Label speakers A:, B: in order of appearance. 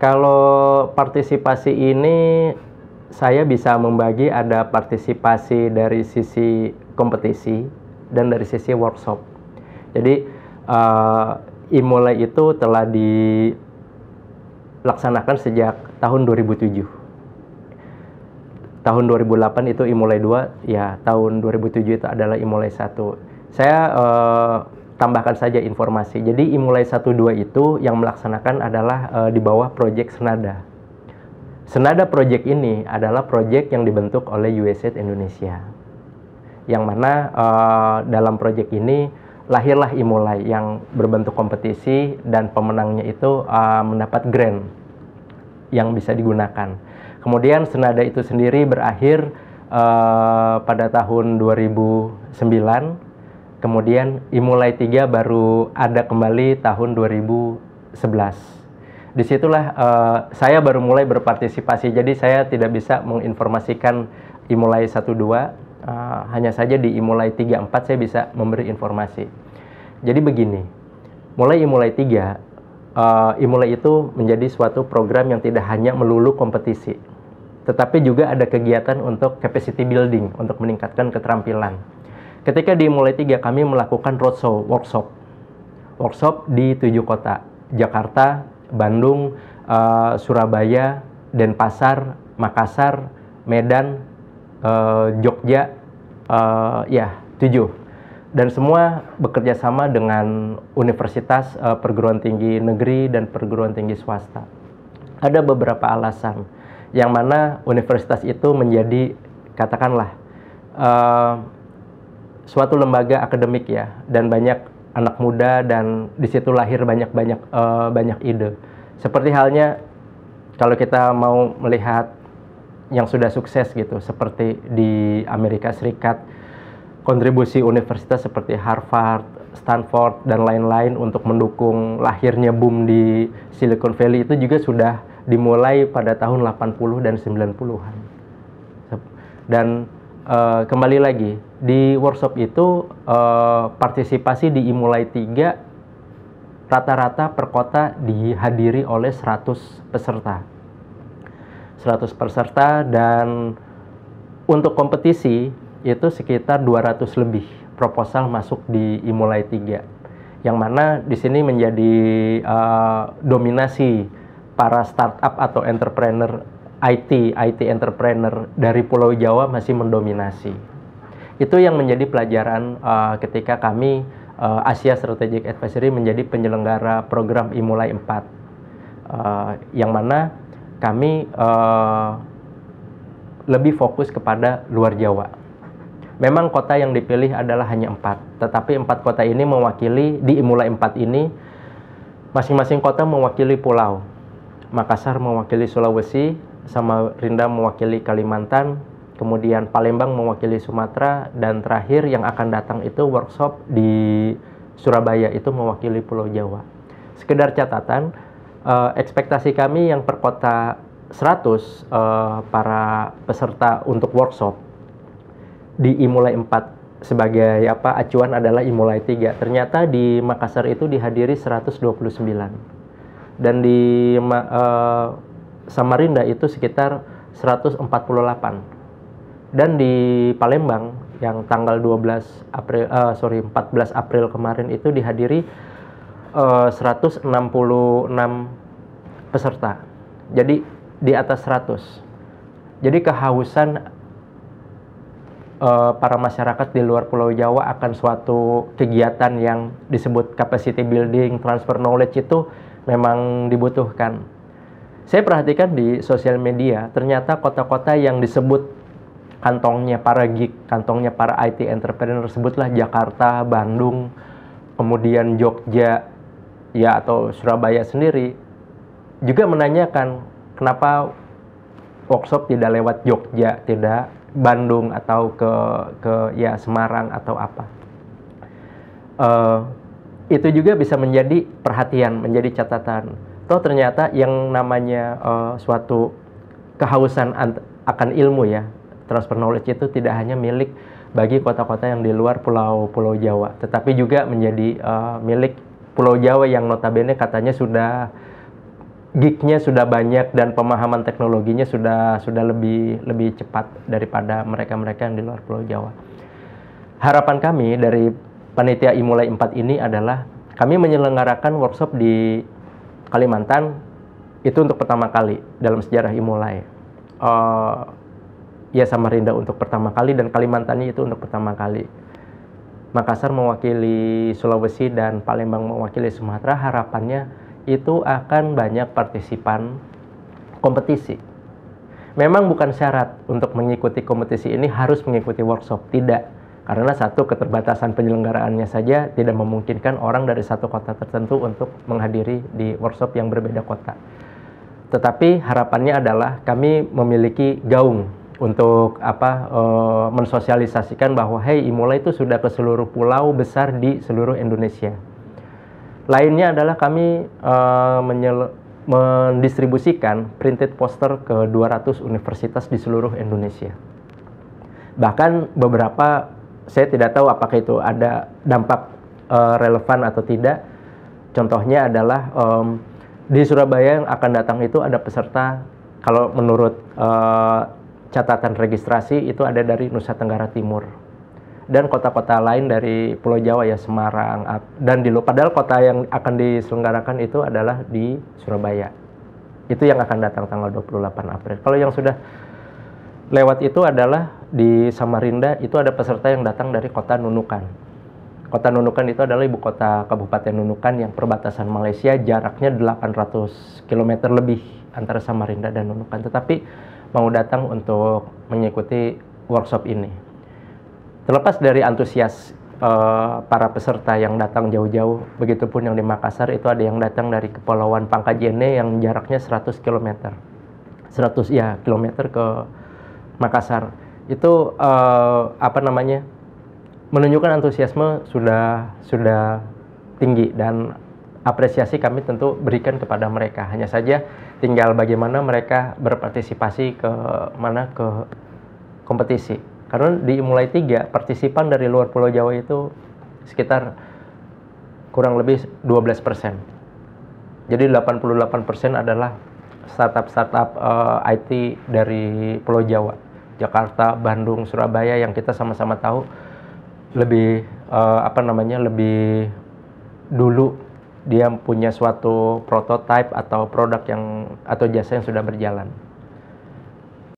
A: Kalau partisipasi ini saya bisa membagi ada partisipasi dari sisi kompetisi dan dari sisi workshop. Jadi IMULAI itu telah dilaksanakan sejak tahun 2007. Tahun 2008 itu IMULAI 2, ya tahun 2007 itu adalah IMULAI 1. Saya tambahkan saja informasi. Jadi IMULAI 1-2 itu yang melaksanakan adalah di bawah Project Senada. Senada Project ini adalah project yang dibentuk oleh USAID Indonesia. Yang mana dalam project ini lahirlah IMULAI yang berbentuk kompetisi dan pemenangnya itu mendapat grant yang bisa digunakan. Kemudian Senada itu sendiri berakhir pada tahun 2009. Kemudian IMULAI 3 baru ada kembali tahun 2011. Disitulah saya baru mulai berpartisipasi, jadi saya tidak bisa menginformasikan IMULAI 1-2, hanya saja di IMULAI 3-4 saya bisa memberi informasi. Jadi begini, mulai IMULAI 3, IMULAI itu menjadi suatu program yang tidak hanya melulu kompetisi, tetapi juga ada kegiatan untuk capacity building, untuk meningkatkan keterampilan. Ketika di IMULAI 3 kami melakukan roadshow, workshop di 7 kota, Jakarta, Bandung, Surabaya, Denpasar, Makassar, Medan, Jogja, 7. Dan semua bekerja sama dengan universitas, perguruan tinggi negeri, dan perguruan tinggi swasta. Ada beberapa alasan, yang mana universitas itu menjadi, katakanlah, suatu lembaga akademik ya, dan banyak anak muda, dan di situ lahir banyak ide. Seperti halnya kalau kita mau melihat yang sudah sukses gitu, seperti di Amerika Serikat, kontribusi universitas seperti Harvard, Stanford, dan lain-lain untuk mendukung lahirnya boom di Silicon Valley itu juga sudah dimulai pada tahun 80 dan 90-an. Dan kembali lagi, di workshop itu partisipasi di IMULAI 3 rata-rata per kota dihadiri oleh 100 peserta. 100 peserta, dan untuk kompetisi itu sekitar 200 lebih proposal masuk di IMULAI 3. Yang mana di sini menjadi dominasi para startup atau entrepreneur IT entrepreneur dari Pulau Jawa masih mendominasi. Itu yang menjadi pelajaran ketika kami Asia Strategic Advisory menjadi penyelenggara program IMULAI 4, yang mana kami lebih fokus kepada luar Jawa. Memang kota yang dipilih adalah hanya 4, tetapi 4 kota ini mewakili, di IMULAI 4 ini masing-masing kota mewakili pulau. Makassar mewakili Sulawesi, Samarinda mewakili Kalimantan, kemudian Palembang mewakili Sumatera, dan terakhir yang akan datang itu workshop di Surabaya itu mewakili Pulau Jawa. Sekedar catatan, ekspektasi kami yang per kota 100 para peserta untuk workshop di IMULAI 4 sebagai acuan adalah IMULAI 3. Ternyata di Makassar itu dihadiri 129, dan di Samarinda itu sekitar 148, dan di Palembang yang tanggal 14 April kemarin itu dihadiri 166 peserta. Jadi di atas 100. Jadi kehausan para masyarakat di luar Pulau Jawa akan suatu kegiatan yang disebut capacity building, transfer knowledge itu memang dibutuhkan. Saya perhatikan di sosial media, ternyata kota-kota yang disebut kantongnya para geek, kantongnya para IT entrepreneur, sebutlah Jakarta, Bandung, kemudian Jogja, ya, atau Surabaya sendiri, juga menanyakan kenapa workshop tidak lewat Jogja, tidak Bandung, atau ke Semarang atau apa. Itu juga bisa menjadi perhatian, menjadi catatan. Toh ternyata yang namanya suatu kehausan akan ilmu ya, transfer knowledge itu tidak hanya milik bagi kota-kota yang di luar Pulau Jawa, tetapi juga menjadi milik Pulau Jawa yang notabene katanya sudah geek-nya sudah banyak dan pemahaman teknologinya sudah lebih cepat daripada mereka-mereka yang di luar Pulau Jawa. Harapan kami dari panitia Imulai 4 ini adalah kami menyelenggarakan workshop di Kalimantan itu untuk pertama kali dalam sejarah Imulai. Ya Samarinda untuk pertama kali dan Kalimantan itu untuk pertama kali. Makassar mewakili Sulawesi dan Palembang mewakili Sumatera. Harapannya itu akan banyak partisipan kompetisi. Memang bukan syarat untuk mengikuti kompetisi ini harus mengikuti workshop, tidak. Karena satu, keterbatasan penyelenggaraannya saja tidak memungkinkan orang dari satu kota tertentu untuk menghadiri di workshop yang berbeda kota. Tetapi harapannya adalah kami memiliki gaung untuk mensosialisasikan bahwa hey, Imulai itu sudah ke seluruh pulau besar di seluruh Indonesia. Lainnya adalah kami mendistribusikan printed poster ke 200 universitas di seluruh Indonesia. Bahkan beberapa, saya tidak tahu apakah itu ada dampak relevan atau tidak. Contohnya adalah di Surabaya yang akan datang itu ada peserta, kalau menurut catatan registrasi itu ada dari Nusa Tenggara Timur. Dan kota-kota lain dari Pulau Jawa ya, Semarang, dan padahal kota yang akan diselenggarakan itu adalah di Surabaya. Itu yang akan datang tanggal 28 April. Kalau yang sudah lewat itu adalah di Samarinda, itu ada peserta yang datang dari kota Nunukan. Kota Nunukan itu adalah ibu kota Kabupaten Nunukan yang perbatasan Malaysia, jaraknya 800 km lebih antara Samarinda dan Nunukan. Tetapi mau datang untuk mengikuti workshop ini. Terlepas dari antusias para peserta yang datang jauh-jauh, begitupun yang di Makassar itu ada yang datang dari Kepulauan Pangkajene yang jaraknya 100 km. 100 km ke Makassar. Itu menunjukkan antusiasme sudah tinggi dan apresiasi kami tentu berikan kepada mereka. Hanya saja tinggal bagaimana mereka berpartisipasi ke kompetisi. Karena di Imulai 3, partisipan dari luar Pulau Jawa itu sekitar kurang lebih 12%. Jadi 88% adalah startup-startup IT dari Pulau Jawa. Jakarta, Bandung, Surabaya yang kita sama-sama tahu lebih lebih dulu dia punya suatu prototipe atau produk atau jasa yang sudah berjalan.